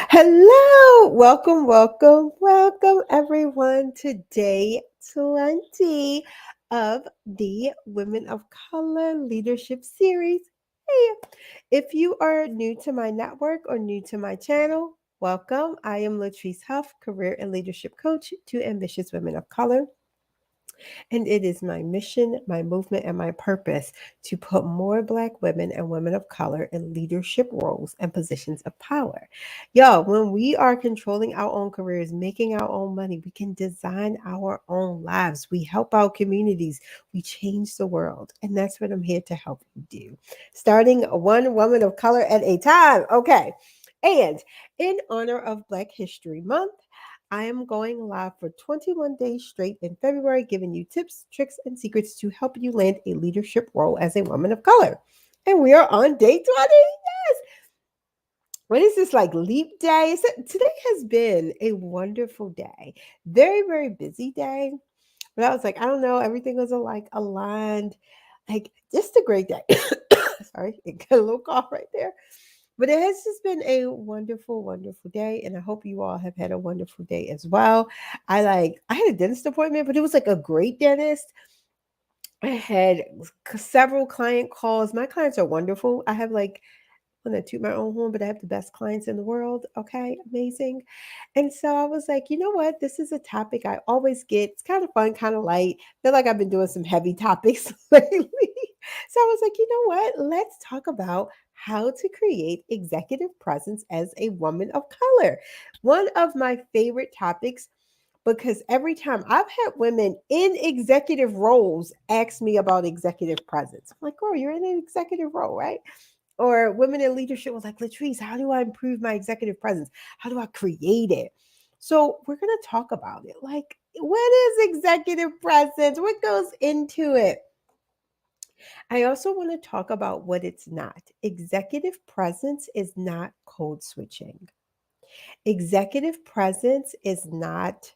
Hello, welcome everyone to day 20 of the Women of Color Leadership Series. Hey, if you are new to my network or new to my channel, welcome. I am Latrice Huff, career and leadership coach to ambitious women of color. And it is my mission, my movement, and my purpose to put more Black women and women of color in leadership roles and positions of power. Yo, when we are controlling our own careers, making our own money, we can design our own lives. We help our communities. We change the world. And that's what I'm here to help you do. Starting one woman of color at a time. Okay. And in honor of Black History Month, I am going live for 21 days straight in February, giving you tips, tricks, and secrets to help you land a leadership role as a woman of color. And we are on day 20. Yes. What is this, like leap day? Today has been a wonderful day. Very, very busy day. But I was like, I don't know, everything was like aligned. Like just a great day. Sorry, it got a little cough right there. But it has just been a wonderful, wonderful day. And I hope you all have had a wonderful day as well. I had a dentist appointment, but it was like a great dentist. I had several client calls. My clients are wonderful. I have like, I'm gonna toot my own horn, but I have the best clients in the world. Okay, amazing. And so I was like, you know what? This is a topic I always get. It's kind of fun, kind of light. Feel like I've been doing some heavy topics lately. So I was like, you know what? Let's talk about how to create executive presence as a woman of color. One of my favorite topics because every time I've had women in executive roles ask me about executive presence. I'm like, girl, you're in an executive role, right? Or women in leadership was like, Latrice, how do I improve my executive presence? How do I create it? So we're going to talk about it. Like, what is executive presence? What goes into it? I also want to talk about what it's not. Executive presence is not code switching. Executive presence is not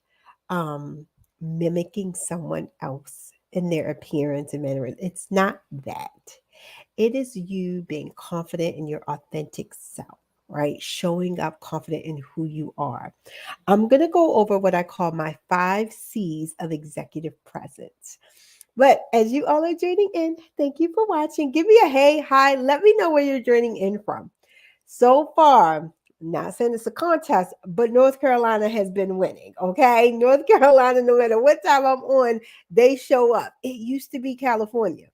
um, mimicking someone else in their appearance and manner. It's not that. It is you being confident in your authentic self, right? Showing up confident in who you are. I'm going to go over what I call my 5 C's of executive presence. But as you all are joining in, thank you for watching. Give me a hey, hi. Let me know where you're joining in from. So far, not saying it's a contest, but North Carolina has been winning. Okay. North Carolina, no matter what time I'm on, they show up. It used to be California.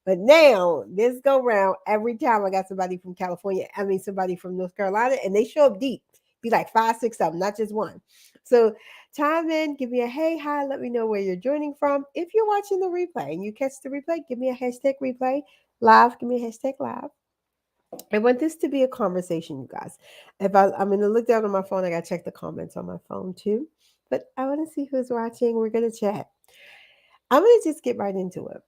But now, this go round, every time I got somebody from California, I mean, somebody from North Carolina, and they show up deep. Be like 5, 6 of them, not just one. So, chime in, give me a hey, hi, let me know where you're joining from. If you're watching the replay and you catch the replay, give me a hashtag replay. Live, give me a hashtag live. I want this to be a conversation, you guys. I'm going to look down on my phone, I got to check the comments on my phone too. But I want to see who's watching. We're going to chat. I'm going to just get right into it.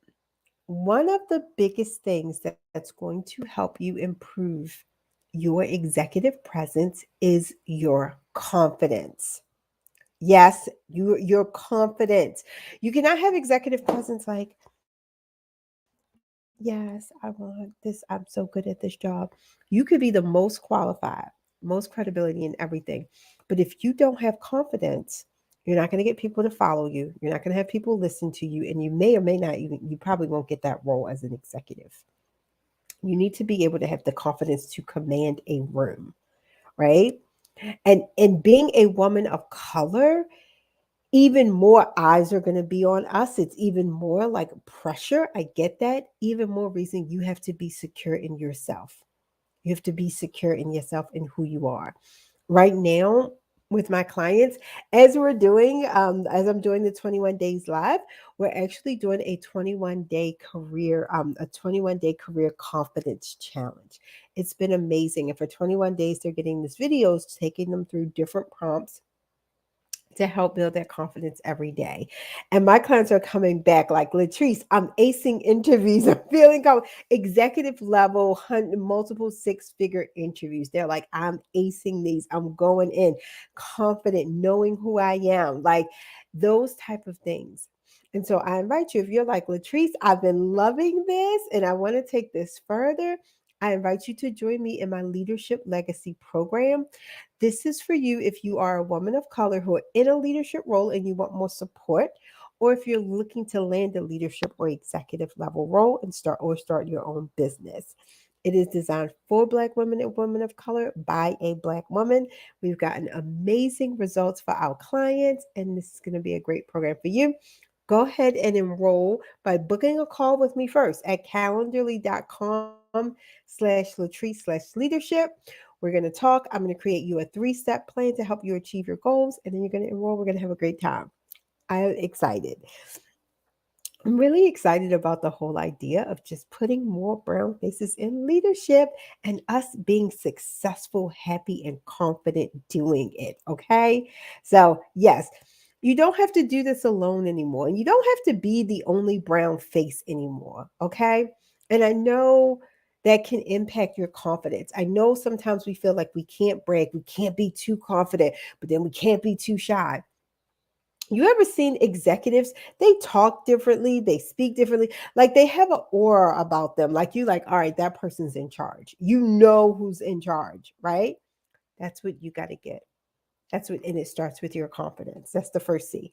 One of the biggest things that's going to help you improve your executive presence is your confidence. Yes, your confidence. You cannot have executive presence like, yes, I want this. I'm so good at this job. You could be the most qualified, most credibility in everything. But if you don't have confidence, you're not going to get people to follow you. You're not going to have people listen to you. And you may or may not even, you probably won't get that role as an executive. You need to be able to have the confidence to command a room, right? And being a woman of color, even more eyes are going to be on us. It's even more like pressure. I get that. Even more reason you have to be secure in yourself. You have to be secure in yourself and who you are. Right now, with my clients, as I'm doing the 21 days live, we're actually doing a 21-day career confidence challenge. It's been amazing. And for 21 days, they're getting these videos, taking them through different prompts to help build that confidence every day. And my clients are coming back like, Latrice, I'm acing interviews. I'm feeling executive level, multiple 6-figure interviews. They're like, I'm acing these. I'm going in confident, knowing who I am, like those type of things. And so I invite you, if you're like, Latrice, I've been loving this and I want to take this further, I invite you to join me in my Leadership Legacy program. This is for you if you are a woman of color who are in a leadership role and you want more support, or if you're looking to land a leadership or executive level role and start your own business. It is designed for Black women and women of color by a Black woman. We've gotten amazing results for our clients, and this is going to be a great program for you. Go ahead and enroll by booking a call with me first at calendly.com/Latrice/leadership. We're going to talk. I'm going to create you a 3-step plan to help you achieve your goals, and then you're going to enroll. We're going to have a great time. I'm excited. I'm really excited about the whole idea of just putting more brown faces in leadership and us being successful, happy, and confident doing it. Okay. So, yes, you don't have to do this alone anymore. And you don't have to be the only brown face anymore. Okay. And I know that can impact your confidence. I know sometimes we feel like we can't brag, we can't be too confident, but then we can't be too shy. You ever seen executives? They talk differently, they speak differently. Like they have an aura about them. Like you like, all right, that person's in charge. You know who's in charge, right? That's what you got to get. That's what, and it starts with your confidence. That's the first C.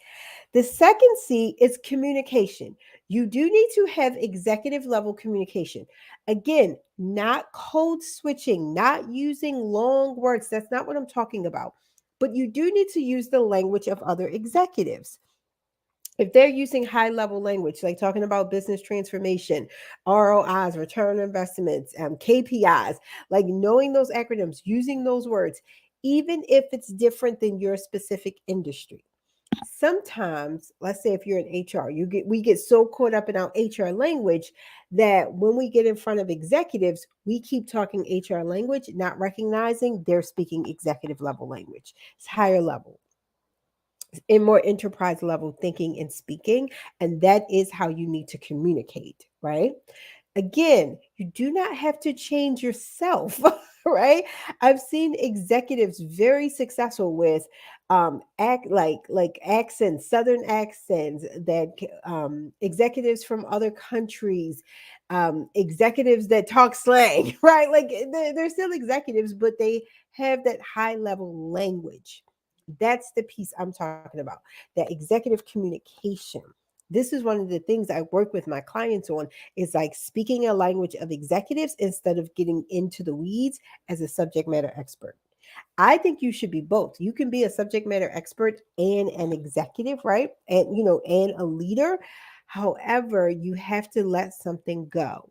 The second C is communication. You do need to have executive level communication. Again, not code switching, not using long words. That's not what I'm talking about. But you do need to use the language of other executives. If they're using high level language, like talking about business transformation, ROIs, return on investments, KPIs, like knowing those acronyms, using those words, even if it's different than your specific industry. Sometimes, let's say if you're in HR, we get so caught up in our HR language that when we get in front of executives, we keep talking HR language, not recognizing they're speaking executive level language. It's higher level in more enterprise level thinking and speaking. And that is how you need to communicate, right? Again, you do not have to change yourself, right? I've seen executives very successful with act like accents, southern accents, that executives from other countries, executives that talk slang, right? Like they're still executives, but they have that high level language. That's the piece I'm talking about, that executive communication. This is one of the things I work with my clients on, is like speaking a language of executives instead of getting into the weeds as a subject matter expert. I think you should be both. You can be a subject matter expert and an executive, right? And and a leader. However, you have to let something go.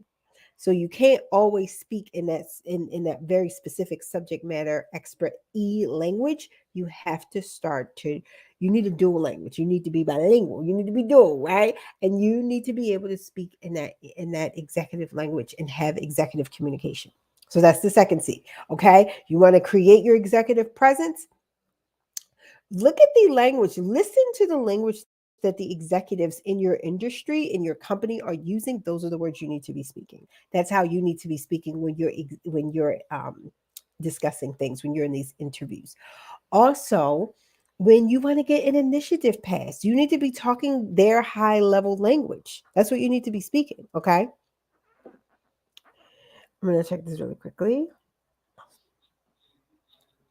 So you can't always speak in that very specific subject matter expert language. You have to start to, you need a dual language. You need to be bilingual. You need to be dual, right? And you need to be able to speak in that executive language and have executive communication. So that's the second C. Okay. You want to create your executive presence. Look at the language, listen to the language that the executives in your industry, in your company are using. Those are the words you need to be speaking. That's how you need to be speaking when you're discussing things, when you're in these interviews. Also, when you want to get an initiative passed, you need to be talking their high level language. That's what you need to be speaking. Okay. I'm going to check this really quickly.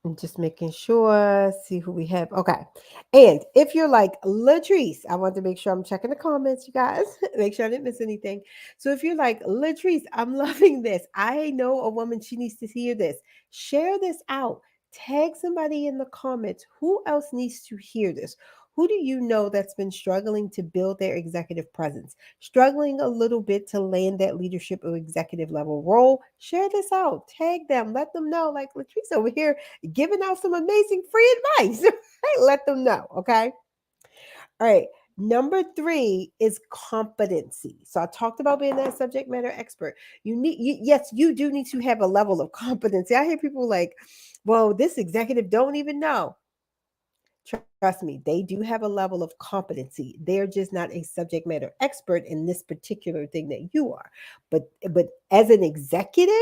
I'm just making sure, see who we have. Okay. And if you're like Latrice, I want to make sure I'm checking the comments, you guys. Make sure I didn't miss anything. So if you're like Latrice, I'm loving this. I know a woman, she needs to hear this. Share this out. Tag somebody in the comments. Who else needs to hear this? Who do you know that's been struggling to build their executive presence, struggling a little bit to land that leadership or executive level role? Share this out. Tag them. Let them know, like Latrice over here giving out some amazing free advice. Right? Let them know. Okay. All right. Number 3 is competency. So I talked about being that subject matter expert. Yes, you do need to have a level of competency. I hear people like, well, this executive don't even know. Trust me, they do have a level of competency. They're just not a subject matter expert in this particular thing that you are. But as an executive,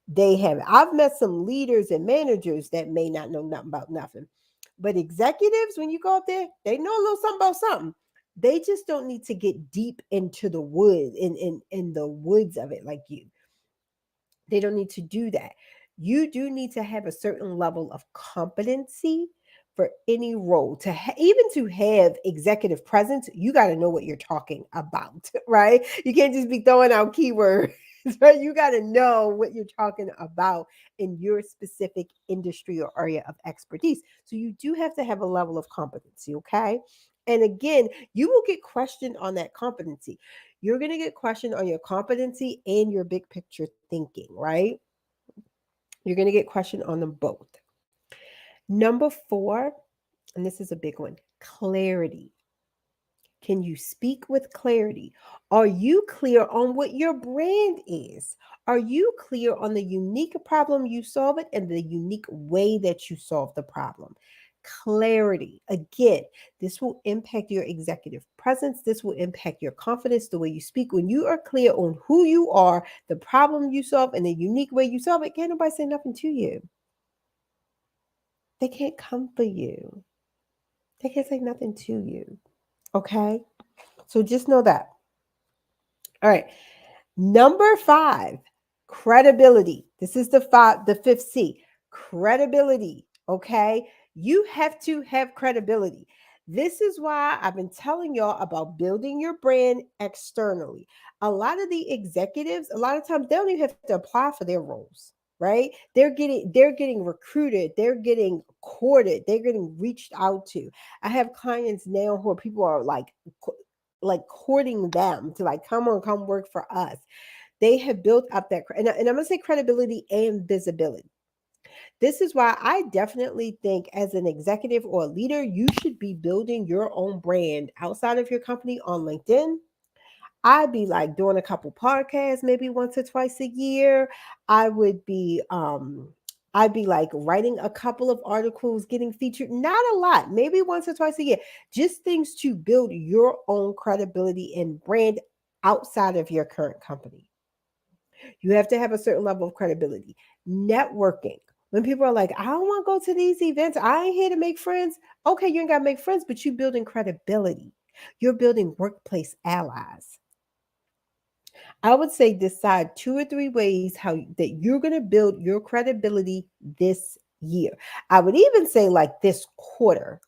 they have. I've met some leaders and managers that may not know nothing about nothing. But executives, when you go up there, they know a little something about something. They just don't need to get deep into the wood in the woods of it like you. They don't need to do that. You do need to have a certain level of competency for any role. Even to have executive presence, you got to know what you're talking about, right? You can't just be throwing out keywords. Right? You got to know what you're talking about in your specific industry or area of expertise. So you do have to have a level of competency, okay? And again, you will get questioned on that competency. You're going to get questioned on your competency and your big picture thinking, right? You're going to get questioned on them both. Number four, and this is a big one, clarity. Can you speak with clarity? Are you clear on what your brand is? Are you clear on the unique problem you solve it and the unique way that you solve the problem? Clarity. Again, this will impact your executive presence. This will impact your confidence, the way you speak. When you are clear on who you are, the problem you solve, and the unique way you solve it, can't nobody say nothing to you. They can't come for you. They can't say nothing to you. Okay? So just know that. All right. Number five, credibility. This is the fifth C, credibility. Okay. You have to have credibility. This is why I've been telling y'all about building your brand externally. A lot of the executives, a lot of times they don't even have to apply for their roles, right? They're getting recruited, they're getting courted, they're getting reached out to. I have clients now who are people are like courting them to like come work for us. They have built up that and I'm going to say credibility and visibility. This is why I definitely think as an executive or a leader, you should be building your own brand outside of your company on LinkedIn. I'd be like doing a couple podcasts maybe once or twice a year. I would be I'd be like writing a couple of articles, getting featured, not a lot, maybe once or twice a year. Just things to build your own credibility and brand outside of your current company. You have to have a certain level of credibility. Networking. When people are like, I don't want to go to these events, I ain't here to make friends. Okay, you ain't got to make friends, but you're building credibility. You're building workplace allies. I would say decide two or three ways how that you're going to build your credibility this year. I would even say like this quarter.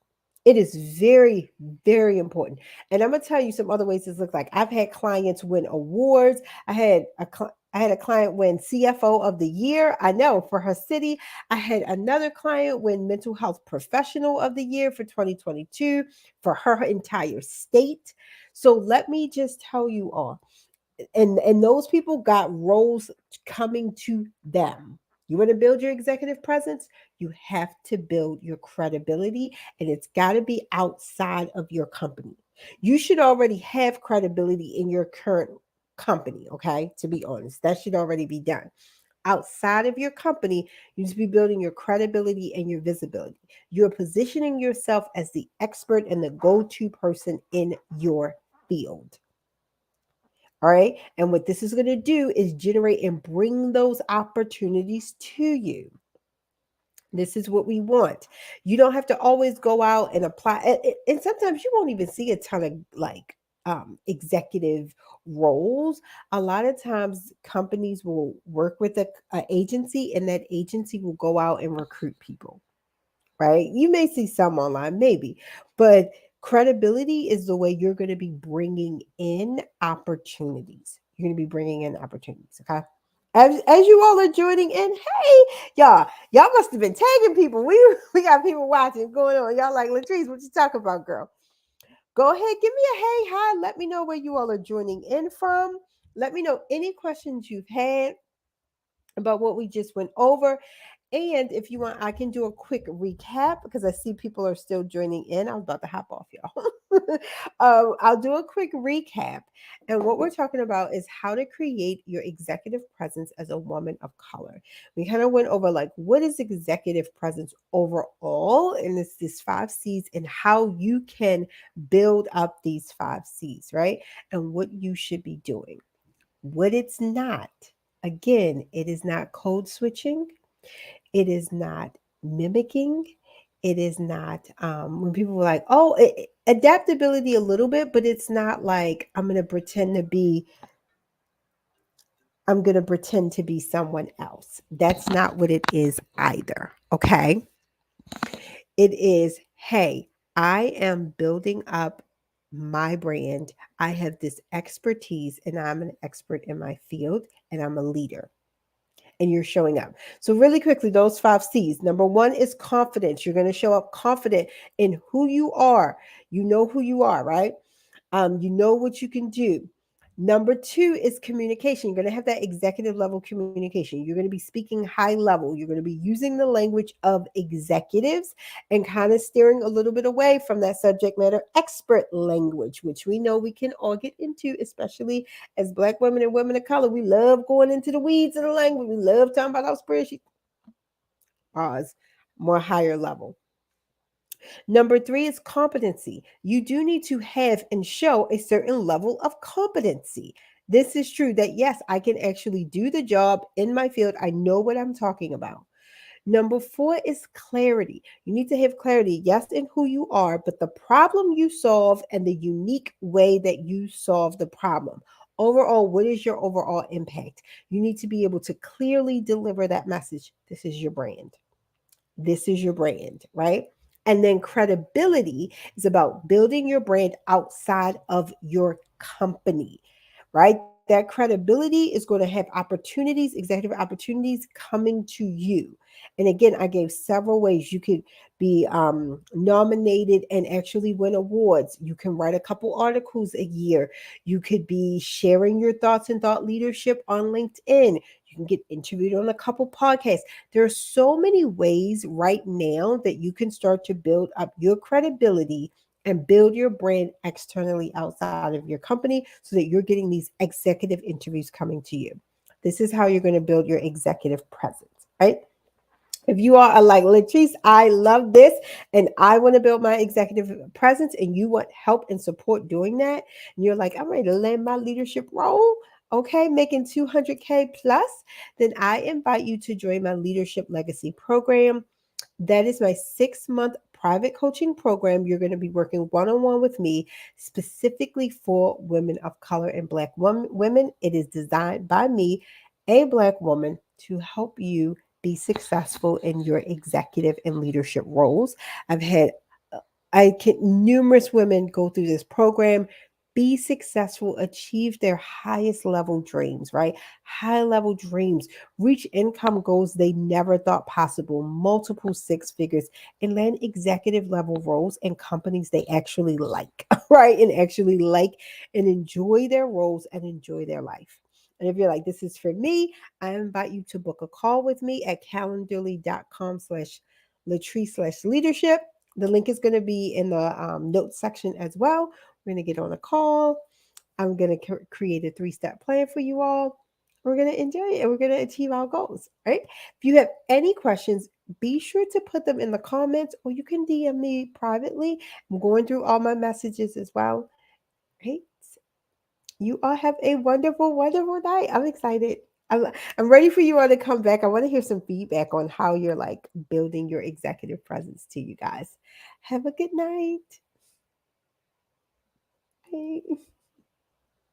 It is very, very important. And I'm gonna tell you some other ways this looks like. I've had clients win awards. I had a client win CFO of the year. I know for her city. I had another client win mental health professional of the year for 2022 for her entire state. So let me just tell you all, and those people got roles coming to them. You want to build your executive presence, you have to build your credibility, and it's got to be outside of your company. You should already have credibility in your current company, okay? To be honest, that should already be done. Outside of your company, you need to be building your credibility and your visibility. You're positioning yourself as the expert and the go-to person in your field. All right. And what this is going to do is generate and bring those opportunities to you. This is what we want. You don't have to always go out and apply. And sometimes you won't even see a ton of like executive roles. A lot of times companies will work with a agency, and that agency will go out and recruit people, right? You may see some online, maybe, but credibility is the way you're going to be bringing in opportunities. You're going to be bringing in opportunities, okay? As you all are joining in, hey, y'all must have been tagging people. We got people watching going on. Y'all like, Latrice, what you talking about, girl? Go ahead, give me a hey, hi. Let me know where you all are joining in from. Let me know any questions you've had about what we just went over. And if you want, I can do a quick recap because I see people are still joining in. I'm about to hop off, y'all. I'll do a quick recap. And what we're talking about is how to create your executive presence as a woman of color. We kind of went over like what is executive presence overall, and it's these 5 C's and how you can build up these 5 C's, right? And what you should be doing. What it's not. Again, it is not code switching. It is not mimicking. It is not when people are like, oh, adaptability a little bit, but it's not like I'm going to pretend to be I'm going to pretend to be someone else. That's not what it is either. Okay. It is, hey, I am building up my brand. I have this expertise and I'm an expert in my field and I'm a leader and you're showing up. So, really quickly, those 5 C's. Number one is confidence. You're going to show up confident in who you are. You know who you are, right? You know what you can do. Number two is communication. You're going to have that executive level communication. You're going to be speaking high level. You're going to be using the language of executives and kind of steering a little bit away from that subject matter expert language, which we know we can all get into, especially as Black women and women of color. We love going into the weeds of the language. We love talking about our spiritual pause, more higher level. Number three is competency. You do need to have and show a certain level of competency. This is true that yes, I can actually do the job in my field. I know what I'm talking about. Number four is clarity. You need to have clarity, yes, in who you are, but the problem you solve and the unique way that you solve the problem. Overall, what is your overall impact? You need to be able to clearly deliver that message. This is your brand. This is your brand, right? And then credibility is about building your brand outside of your company, right? That credibility is going to have opportunities, executive opportunities coming to you. And again, I gave several ways you could be nominated and actually win awards. You can write a couple articles a year. You could be sharing your thoughts and thought leadership on LinkedIn. You can get interviewed on a couple podcasts. There are so many ways right now that you can start to build up your credibility and build your brand externally outside of your company so that you're getting these executive interviews coming to you. This is how you're going to build your executive presence, right? If you are like Latrice, I love this and I want to build my executive presence and you want help and support doing that, and you're like, I'm ready to land my leadership role, okay, making 200K plus, then I invite you to join my Leadership Legacy program. That is my 6 month private coaching program. You're going to be working one on one with me specifically for women of color and Black women. It is designed by me, a Black woman, to help you be successful in your executive and leadership roles. I've had I can numerous women go through this program, be successful, achieve their highest level dreams, right? High level dreams, reach income goals they never thought possible, multiple 6 figures, and land executive level roles in companies they actually like, right? And actually like and enjoy their roles and enjoy their life. And if you're like, this is for me, I invite you to book a call with me at calendarly.com/Latrice/leadership. The link is going to be in the notes section as well. We're going to get on a call. I'm going to create a 3-step plan for you all. We're going to enjoy it and we're going to achieve our goals, right? If you have any questions, be sure to put them in the comments or you can DM me privately. I'm going through all my messages as well. Right? You all have a wonderful, wonderful night. I'm excited. I'm, I'm ready for you all to come back. I want to hear some feedback on how you're like building your executive presence to you guys. Have a good night. Bye.